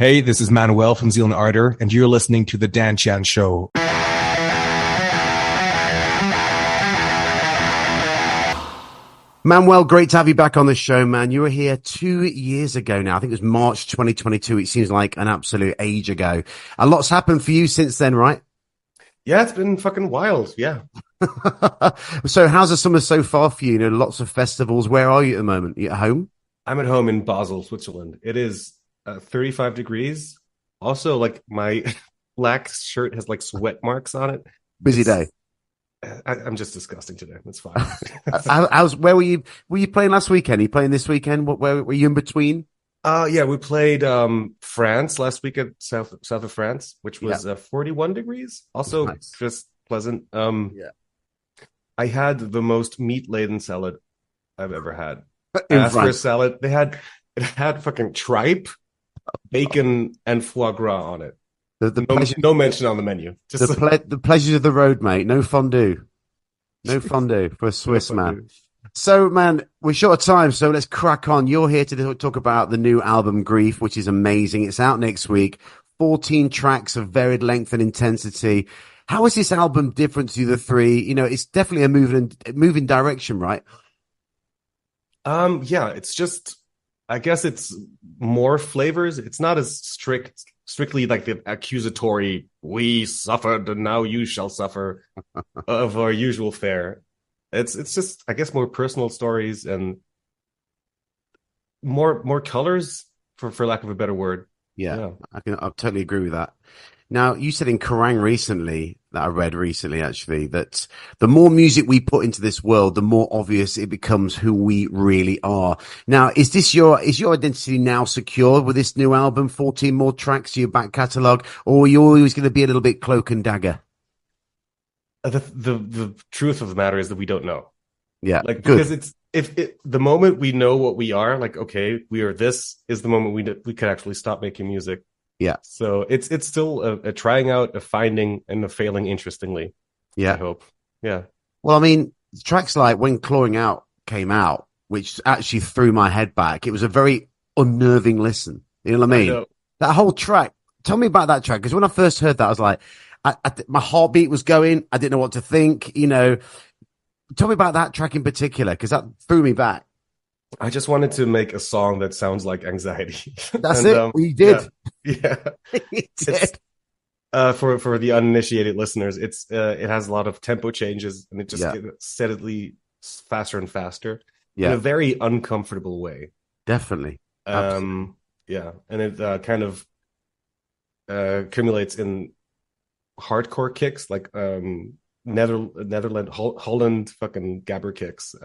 Hey, this is Manuel from Zeal Ardor, and you're listening to The Dan Chan Show. Manuel, great to have you back on the show, man. You were here 2 years ago now. I think it was March 2022. It seems like an absolute age ago. A lot's happened for you since then, right? Yeah, it's been fucking wild. Yeah. So how's the summer so far for you? You know, lots of festivals. Where are you at the moment? Are you at home? I'm at home in Basel, Switzerland. It is 35 degrees. Also, like my black shirt has like sweat marks on it. Busy day. I'm just disgusting today. That's fine. Where were you? Were you playing last weekend? Are you playing this weekend? Where were you in between? Yeah, we played France last week at south of France, which was 41 degrees. Also, Nice. just pleasant. Yeah. I had the most meat-laden salad I've ever had. In As for a France. salad, it had fucking tripe, bacon, and foie gras on it. No mention on the menu. Just The pleasures of the road, mate. No fondue. No fondue for a Swiss man. So, man, we're short of time, so let's crack on. You're here to talk about the new album, GREIF, which is amazing. It's out next week. 14 tracks of varied length and intensity. How is this album different to the three? You know, it's definitely a moving direction, right? Yeah, it's just, I guess it's more flavors. It's not as strictly like the accusatory, we suffered and now you shall suffer of our usual fare. It's just, I guess, more personal stories and more colors, for lack of a better word. Yeah. I totally agree with that. Now, you said in Kerrang recently, that I read recently actually, that the more music we put into this world, the more obvious it becomes who we really are. Now, is your identity now secure with this new album, 14 more tracks to your back catalogue, or are you always going to be a little bit cloak and dagger? The truth of the matter is that we don't know. Yeah, like good. Because the moment we know what we are, like, okay, we are this, is the moment we could actually stop making music. Yeah. So it's still a trying out, a finding, and a failing interestingly. Yeah. I hope. Yeah. Well, I mean, tracks like When Clawing Out came out, which actually threw my head back. It was a very unnerving listen. You know what I mean? know. That whole track. Tell me about that track, because when I first heard that, I was like, my heartbeat was going. I didn't know what to think. You know, tell me about that track in particular, because that threw me back. I just wanted to make a song that sounds like anxiety. That's it. We did. Yeah. We did. For the uninitiated listeners, it has a lot of tempo changes, and it just gets steadily faster and faster in a very uncomfortable way. Definitely. Yeah, and it kind of accumulates in hardcore kicks, like Netherlands, Holland, fucking gabber kicks.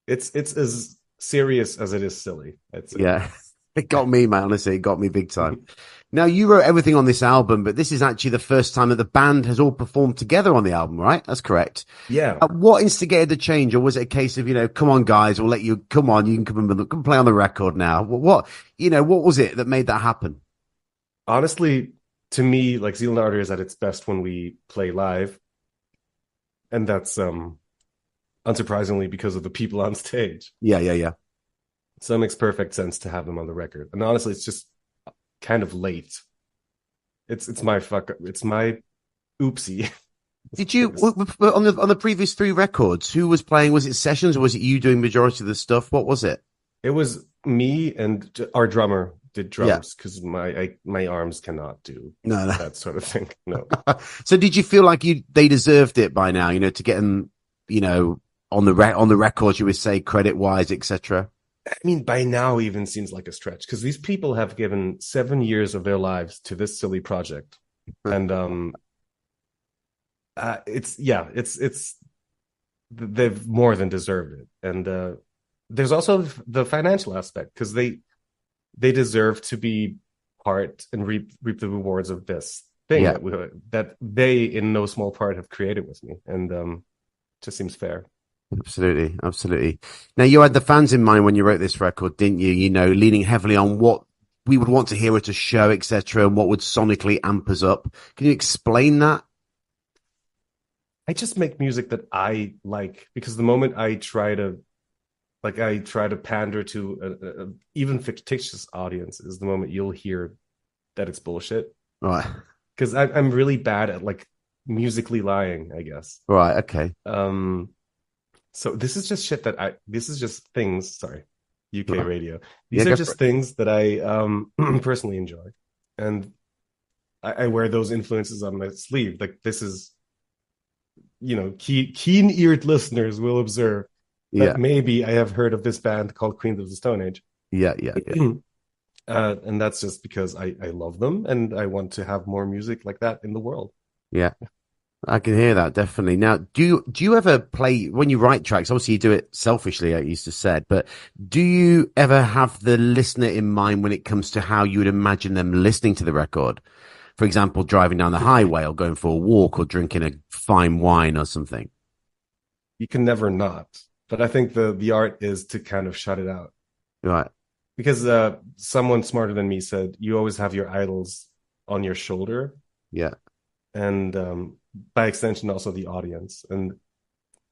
It's as serious as it is silly. Yeah, it got me, man. Honestly, it got me big time. Now, you wrote everything on this album, but this is actually the first time that the band has all performed together on the album, right? That's correct. Yeah. What instigated the change, or was it a case of, you know, come on, guys, we'll let you come on, you can come play on the record now? What was it that made that happen? Honestly, to me, like, Zeal Ardor is at its best when we play live, and that's unsurprisingly because of the people on stage. Yeah. So it makes perfect sense to have them on the record. And honestly, it's just kind of late. It's my oopsie. Did you on the previous three records? Who was playing? Was it sessions, or was it you doing majority of the stuff? What was it? It was me, and our drummer did drums, because my arms cannot do that sort of thing. No. So did you feel like they deserved it by now? You know, to get them, you know, on the records, you would say, credit wise, etc. I mean, by now even seems like a stretch, because these people have given 7 years of their lives to this silly project, and they've more than deserved it. And there's also the financial aspect, because they deserve to be part and reap the rewards of this thing that they, in no small part, have created with me, and just seems fair. Absolutely. Now, you had the fans in mind when you wrote this record, didn't you? You know, leaning heavily on what we would want to hear at a show, etc., and what would sonically amp us up. Can you explain that? I just make music that I like, because the moment I try to like I try to pander to a even fictitious audience is the moment you'll hear that it's bullshit. Right. Because I'm really bad at like musically lying, I guess. Right. Okay. So this is just shit that this is just things, sorry, UK Right. radio. Yeah, These are go for just it. things that I personally enjoy. And I wear those influences on my sleeve. Like this is, keen-eared listeners will observe Yeah. that maybe I have heard of this band called Queens of the Stone Age. Yeah. Yeah. Yeah. And that's just because I love them and I want to have more music like that in the world. Yeah. I can hear that definitely. Now, do you ever play when you write tracks? Obviously, you do it selfishly, like you used to said, but do you ever have the listener in mind when it comes to how you would imagine them listening to the record? For example, driving down the highway or going for a walk or drinking a fine wine or something. You can never not. But I think the art is to kind of shut it out. Right. Because someone smarter than me said, you always have your idols on your shoulder. Yeah. And by extension, also the audience. And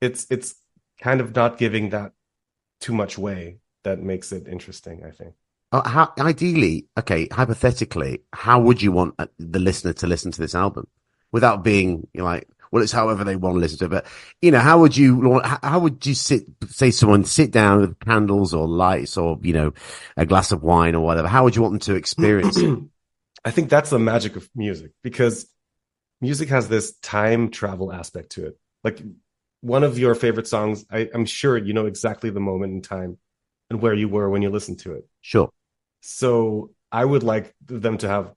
it's kind of not giving that too much way that makes it interesting, I think. How ideally, okay, hypothetically, how would you want the listener to listen to this album without being like, well, it's however they want to listen to it. But how would you say someone sit down with candles or lights or a glass of wine or whatever? How would you want them to experience it? I think that's the magic of music, because music has this time travel aspect to it. Like one of your favorite songs, I'm sure you know exactly the moment in time and where you were when you listened to it. Sure. So I would like them to have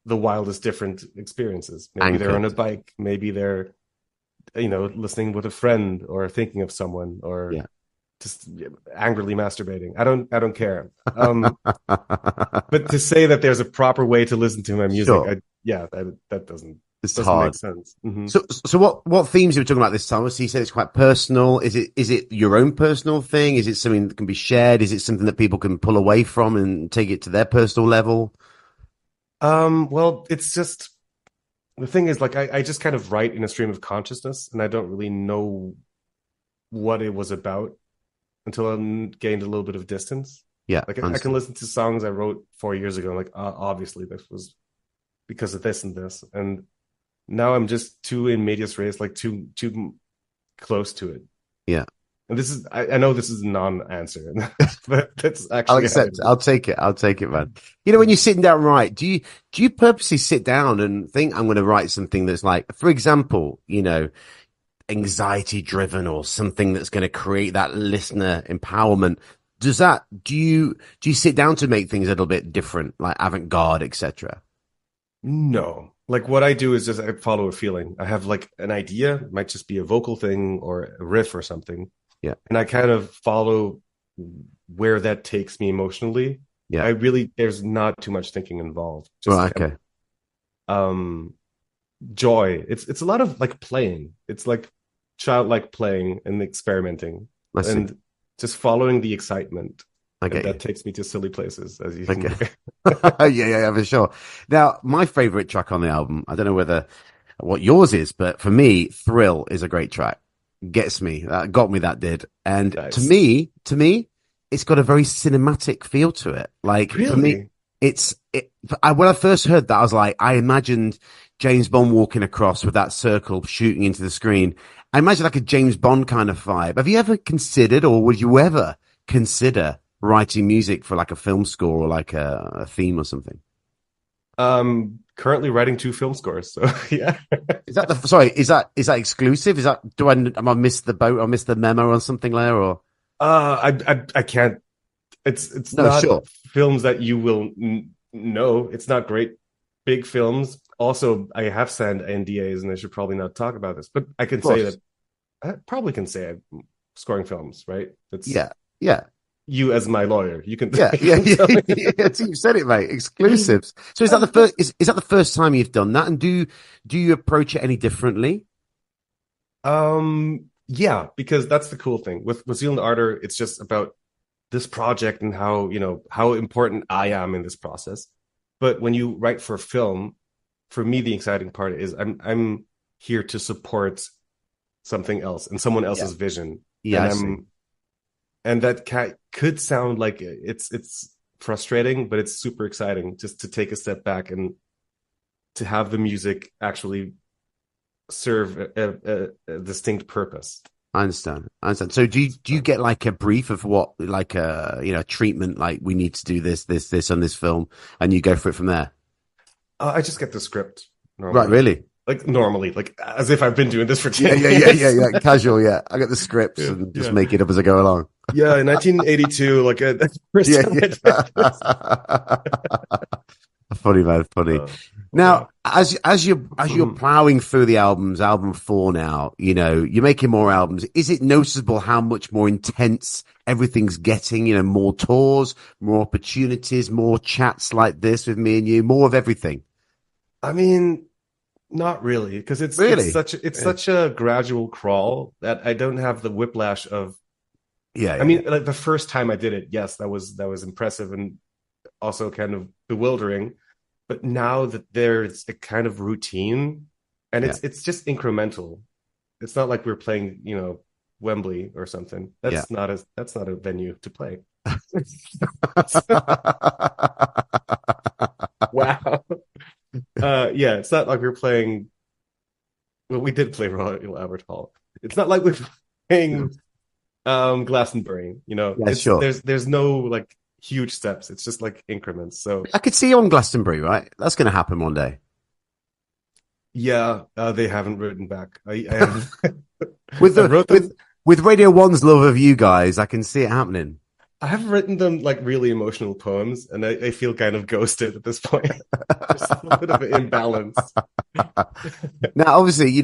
the wildest different experiences. Maybe they're on a bike, maybe they're listening with a friend or thinking of someone, or just angrily masturbating. I don't care. But to say that there's a proper way to listen to my music, sure. That doesn't hard. make sense. Mm-hmm. So what themes are we talking about this time? So you said it's quite personal. Is it your own personal thing? Is it something that can be shared? Is it something that people can pull away from and take it to their personal level? Well, it's just, the thing is, like, I just kind of write in a stream of consciousness, and I don't really know what it was about until I gained a little bit of distance. Yeah. Like I can listen to songs I wrote 4 years ago, and like, obviously this was because of this and this. And now I'm just too in medias res, like too close to it. Yeah. And this is, I know this is a non-answer, but that's actually, I'll accept it. I'll take it, man. When you're sitting down, right? Do you purposely sit down and think, I'm going to write something that's like, for example, anxiety driven or something that's going to create that listener empowerment? Do you sit down to make things a little bit different, like avant-garde, etc.? No. Like what I do is just I follow a feeling. I have like an idea, it might just be a vocal thing or a riff or something. Yeah. And I kind of follow where that takes me emotionally. Yeah. There's not too much thinking involved. Just okay. Joy. It's a lot of like playing. It's like childlike playing and experimenting and just following the excitement. That takes me to silly places, as you can hear. Yeah, for sure. Now, my favorite track on the album, I don't know what yours is, but for me, Thrill is a great track. Gets me. That got me, that did. And nice. to me, it's got a very cinematic feel to it. Like, really? For me, when I first heard that, I was like, I imagined James Bond walking across with that circle shooting into the screen. I imagine like a James Bond kind of vibe. Have you ever considered, or would you ever consider writing music for like a film score or like a theme or something? Currently writing 2 film scores, so yeah. Is that exclusive? Am I missed the boat or missed the memo or something there, or? I can't. It's not sure. Films that you will know. It's not great big films. Also, I have signed NDAs, and I should probably not talk about this, but I can say that I probably can say I'm scoring films, right? Yeah. You as my lawyer, you can. Yeah. You said it, mate. Exclusives. So is that the first? Is that the first time you've done that? And do you approach it any differently? Yeah, because that's the cool thing with Zeal Ardor. It's just about this project and how important I am in this process. But when you write for film, for me, the exciting part is I'm here to support something else and someone else's vision. Yeah, And that could sound like it's frustrating, but it's super exciting just to take a step back and to have the music actually serve a distinct purpose. I understand. So do you get like a brief of what, like a treatment, like we need to do this on this film, and you go for it from there? I just get the script normally. Right, really? Like normally, like as if I've been doing this for 10 years. Yeah. Casual, yeah. I get the scripts and just make it up as I go along. Yeah, in 1982, like the first time I did this. Funny, man, funny. Now, as you're plowing through the albums, album 4 now, you're making more albums. Is it noticeable how much more intense everything's getting? More tours, more opportunities, more chats like this with me and you, more of everything. I mean, not really, because it's such a gradual crawl that I don't have the whiplash of. I mean, like the first time I did it, yes, that was impressive and also kind of bewildering. But now that there's a kind of routine, and it's just incremental. It's not like we're playing, Wembley or something. That's not a venue to play. Wow. It's not like we're playing. Well, we did play Royal Albert Hall. It's not like we're playing Glastonbury. Sure. There's no like huge steps. It's just like increments. So I could see you on Glastonbury, right? That's going to happen one day. Yeah, they haven't written back. I have with Radio 1's love of you guys, I can see it happening. I have written them like really emotional poems, and I feel kind of ghosted at this point. There's a bit of an imbalance. Now, obviously,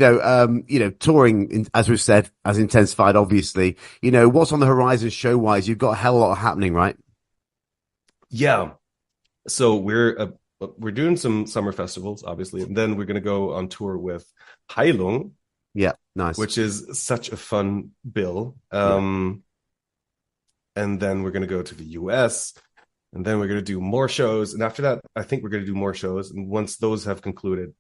touring, as we've said, has intensified. Obviously, what's on the horizon show-wise? You've got a hell of a lot happening, right? Yeah. So we're doing some summer festivals, obviously, and then we're going to go on tour with Heilung. Yeah, nice. Which is such a fun bill. And then we're going to go to the US, and then we're going to do more shows. And after that, I think we're going to do more shows. And once those have concluded,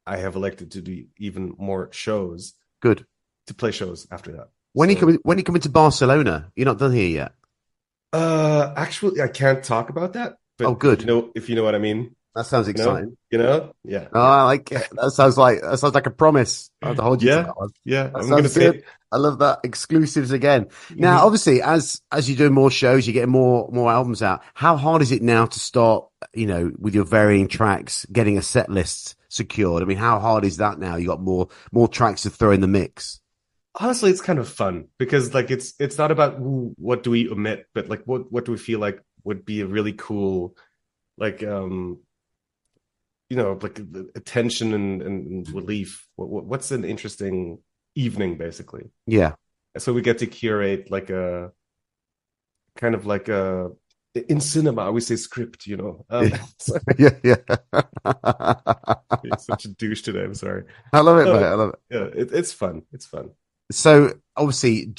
I have elected to do even more shows. Good. To play shows after that. When you coming to Barcelona? You're not done here yet. Actually, I can't talk about that. But good. If you know what I mean. That sounds exciting. Yeah. Oh, I like it. That sounds like a promise. I have to hold you to that one. Yeah. I'm going to say I love that. Exclusives again. Now, obviously, as you're doing more shows, you're getting more albums out. How hard is it now to start, with your varying tracks, getting a set list secured? I mean, how hard is that now? You got more tracks to throw in the mix. Honestly, it's kind of fun because like it's not about what do we omit, but like what do we feel like would be a really cool, like like attention and relief. What's an interesting evening, basically? Yeah. So we get to curate like a kind of like a in cinema we say script. Yeah. It's such a douche today. I'm sorry. I love it, mate. I love it. Yeah, it's fun. It's fun. So obviously,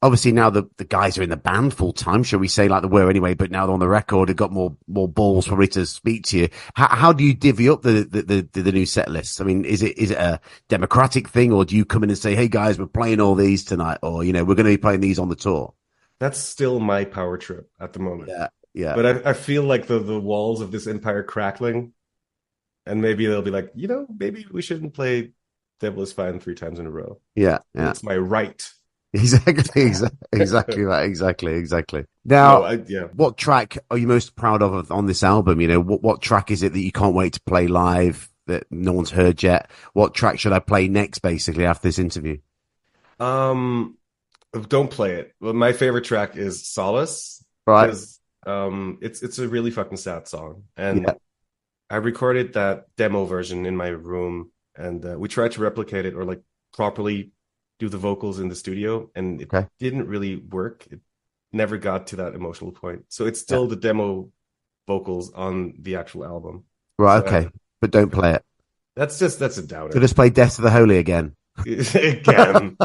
obviously now the guys are in the band full time, shall we say, like they were anyway, but now they're on the record, they've got more balls probably to speak to you. How do you divvy up the new set list? I mean, is it a democratic thing, or do you come in and say, hey guys, we're playing all these tonight, or we're going to be playing these on the tour? That's still my power trip at the moment. Yeah. But I feel like the walls of this empire crackling, and maybe they'll be like, maybe we shouldn't play Devil is Fine 3 times in a row. Yeah. It's my right. Exactly that. Exactly. Now, what track are you most proud of on this album? What track is it that you can't wait to play live that no one's heard yet? What track should I play next, basically, after this interview? Don't play it. Well, my favorite track is Solace. Right. Because, it's a really fucking sad song. And I recorded that demo version in my room, and we tried to replicate it or like properly do the vocals in the studio, and it didn't really work. It never got to that emotional point. So it's still the demo vocals on the actual album. Right, okay. But don't play it. That's a downer. So just play Death to the Holy again. Again.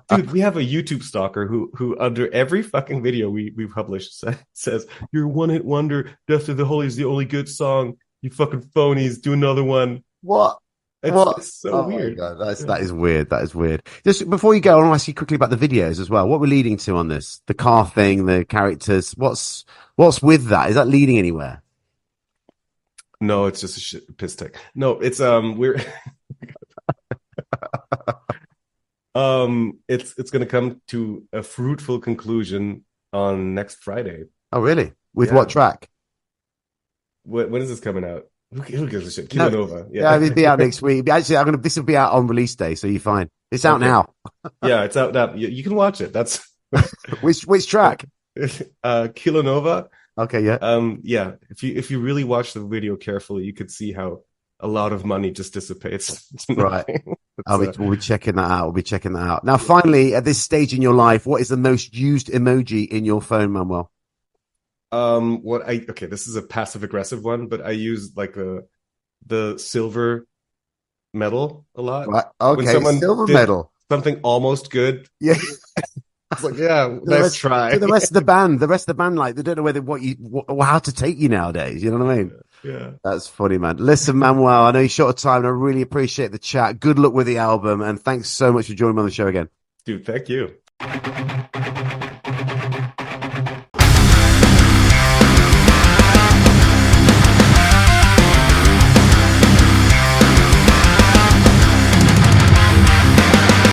Dude, we have a YouTube stalker who under every fucking video we publish says, "You're a one-hit wonder. Death to the Holy is the only good song. You fucking phonies. Do another one." What? It's so Oh weird. my God, that is weird. That is weird. Just before you go, I want to ask you quickly about the videos as well. What we're leading to on this, the car thing, the characters. What's with that? Is that leading anywhere? No, it's just a piss take. No, it's we're it's gonna come to a fruitful conclusion on next Friday. Oh, really? With Yeah. what track? When is this coming out? Who gives a shit? Kilonova. Yeah, it'll be out next week. Actually, this will be out on release day, so you're fine. It's out now. Yeah, it's out now. You can watch it. That's Which track? Kilonova. Okay, yeah. Yeah. If you really watch the video carefully, you could see how a lot of money just dissipates. Right. We'll be checking that out. We'll be checking that out. Now, finally, at this stage in your life, what is the most used emoji in your phone, Manuel? This is a passive aggressive one, but I use like the silver medal a lot. Right. Okay, when someone silver did medal. something almost good. Yeah. I was like, yeah, nice try. To the rest of the band, like they don't know how to take you nowadays. You know what I mean? Yeah. That's funny, man. Listen, Manuel, I know you're short of time, and I really appreciate the chat. Good luck with the album, and thanks so much for joining me on the show again. Dude, thank you.